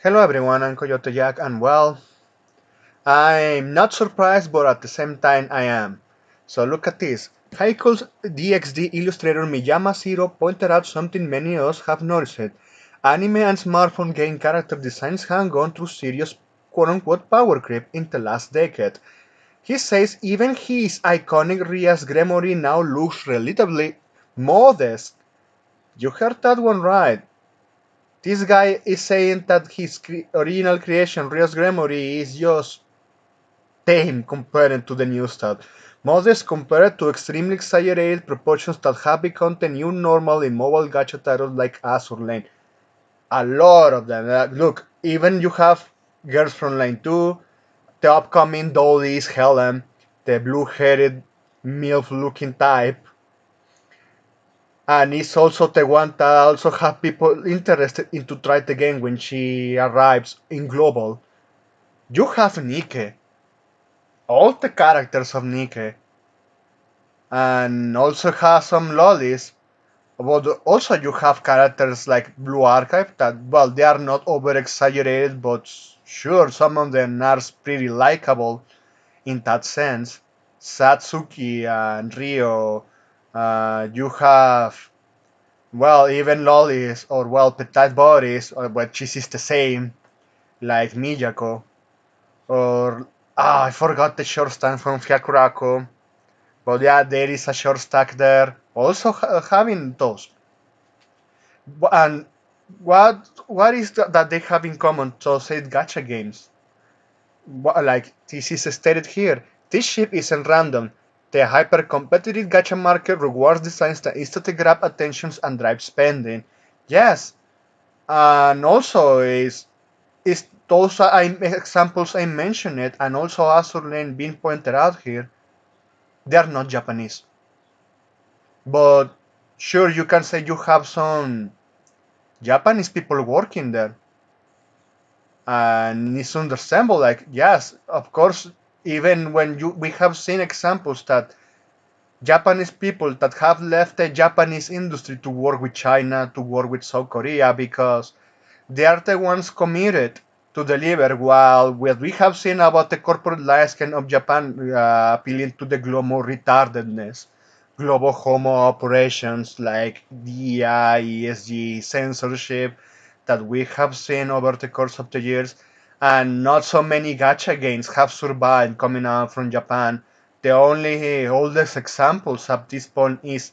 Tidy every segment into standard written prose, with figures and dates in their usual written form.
Hello everyone, I'm Coyote Jack, and well, I'm not surprised, but at the same time I am. So look at this. High School DxD illustrator Miyama Zero pointed out something many of us have noticed. Anime and smartphone game character designs have gone through serious quote-unquote power creep in the last decade. He says even his iconic Rias Gremory now looks relatively modest. You heard that one right. This guy is saying that his original creation, Rios Gremory, is just tame compared to the new stuff. Modest compared to extremely exaggerated proportions that have become the new normal in mobile gacha titles like Azur Lane. A lot of them. Look, even you have Girls from Lane 2, the upcoming doll is Helen, the blue-headed MILF-looking type, and it's also the one that also have people interested in to try the game when she arrives in global. You have Nike, all the characters of Nike, and also have some lollies. But also you have characters like Blue Archive that, well, they are not over exaggerated, but sure, some of them are pretty likable in that sense. Satsuki and Rio, you have, well, even lollies or, well, petite bodies, or which is the same, like Miyako, or, I forgot the short stand from Hyakurako. But yeah, there is a short stack there. Also having those. And what is that they have in common? So say gacha games. Like this is stated here. This ship isn't random. The hyper-competitive gacha market rewards designs that instantly grab attentions and drive spending. Yes, and also is those examples I mentioned it, and also Azur Lane being pointed out here. They are not Japanese, but sure you can say you have some Japanese people working there, and it's understandable. Like yes, of course, even when we have seen examples that Japanese people that have left the Japanese industry to work with China, to work with South Korea, because they are the ones committed to deliver. While what we have seen about the corporate landscape of Japan appealing to the global retardedness, global homo operations like DI, ESG, censorship that we have seen over the course of the years, and not so many gacha games have survived coming out from Japan. The only oldest examples at this point is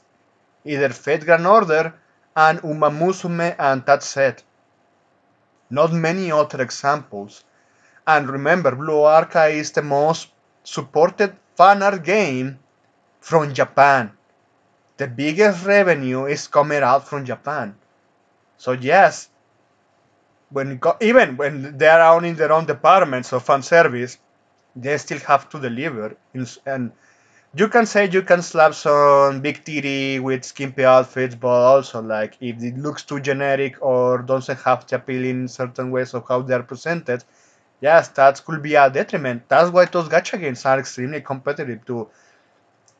either Fate Grand Order and Uma Musume, and that's it. Not many other examples. And remember, Blue Arca is the most supported fan art game from Japan. The biggest revenue is coming out from Japan. So yes, even when they are in their own departments of fan service, they still have to deliver. And you can say you can slap some big titty with skimpy outfits, but also like if it looks too generic or doesn't have the appeal in certain ways of how they are presented, yes, that could be a detriment. That's why those gacha games are extremely competitive to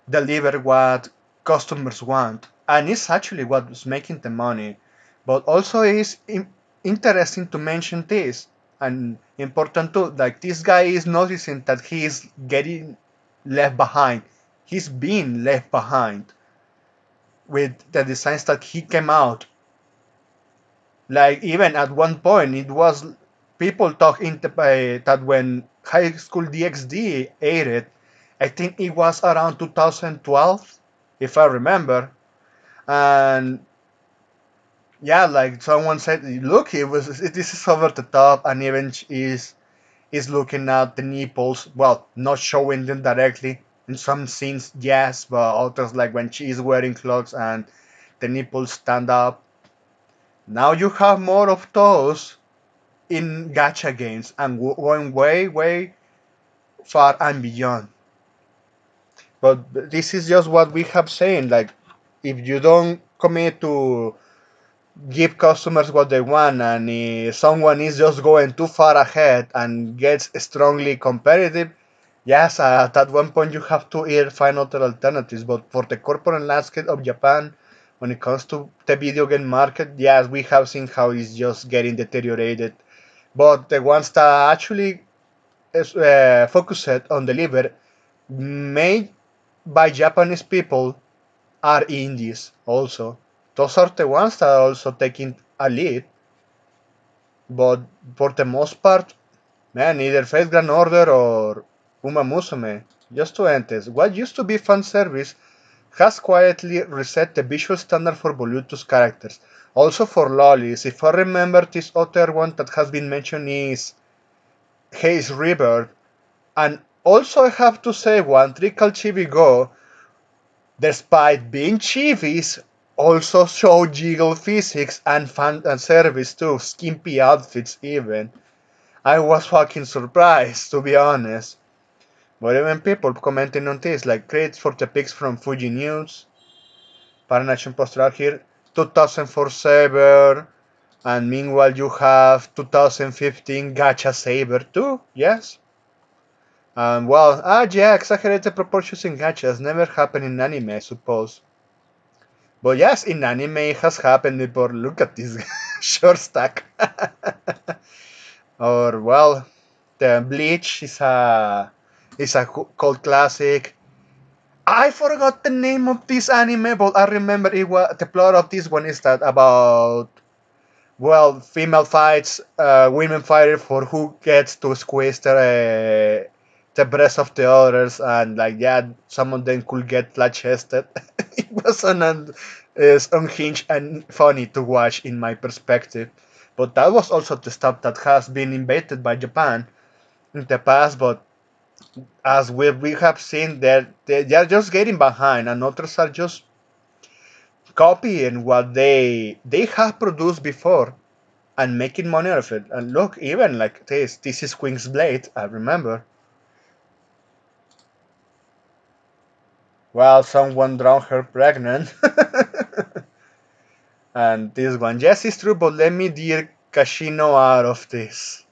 deliver what customers want, and it's actually what's making the money. But also, it's interesting to mention this and important too. Like this guy is noticing that he is getting left behind. He's being left behind with the designs that he came out. Like even at one point, it was people talking that when High School DxD aired, I think it was around 2012, if I remember. And yeah, like someone said, look, this is over the top, and even is looking at the nipples. Well, not showing them directly. In some scenes, yes, but others like when she is wearing clothes and the nipples stand up. Now you have more of those in gacha games and going way, way far and beyond. But this is just what we have saying. Like, if you don't commit to give customers what they want, and if someone is just going too far ahead and gets strongly competitive, yes, at one point you have to either find other alternatives. But for the corporate landscape of Japan, when it comes to the video game market, yes, we have seen how it's just getting deteriorated but the ones that actually focused on deliver made by Japanese people are indies also. Those are the ones that are also taking a lead, but for the most part, man, either Fate Grand Order or Uma Musume. Just to entes, what used to be fan service has quietly reset the visual standard for Volutus characters. Also for lolis, if I remember this other one that has been mentioned is Haze River, and also I have to say one Trickle Chibi Go, despite being chivis, also show jiggle physics and fan and service too, skimpy outfits even. I was fucking surprised, to be honest. But even people commenting on this, like credits for the pics from Fuji News, Paranation Postal here, 2004 Saber, and meanwhile you have 2015 Gacha Saber too, yes? Well, yeah, exaggerated proportions in gachas never happen in anime, I suppose. But yes, in anime it has happened before. Look at this short stack. Or well, the Bleach is a cult classic. I forgot the name of this anime, but I remember it was the plot of this one is that about well female fights, women fighting for who gets to squeeze the breast of the others, and like yeah, some of them could get flat chested. It was is unhinged and funny to watch in my perspective. But that was also the stuff that has been invaded by Japan in the past, but as we have seen that they are just getting behind and others are just copying what they have produced before and making money out of it. And look, even like this is Queen's Blade, I remember. Well, someone drowned her pregnant. And this one, yes, it's true, but let me dear Kashino out of this.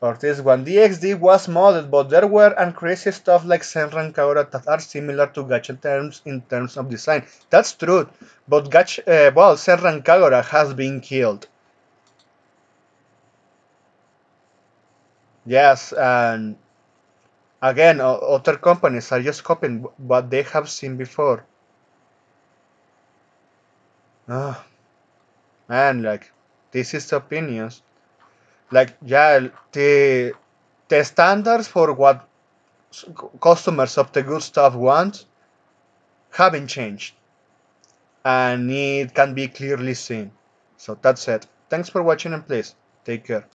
Or this one, DxD was modded, but there were and crazy stuff like Senran Kaora that are similar to gacha terms in terms of design. That's true, but well, Senran Kagura has been killed. Yes, and again, other companies are just copying what they have seen before. Oh, man, like, this is the opinions. Like, yeah, the standards for what customers of the good stuff want haven't changed. And it can be clearly seen. So that's it. Thanks for watching and please take care.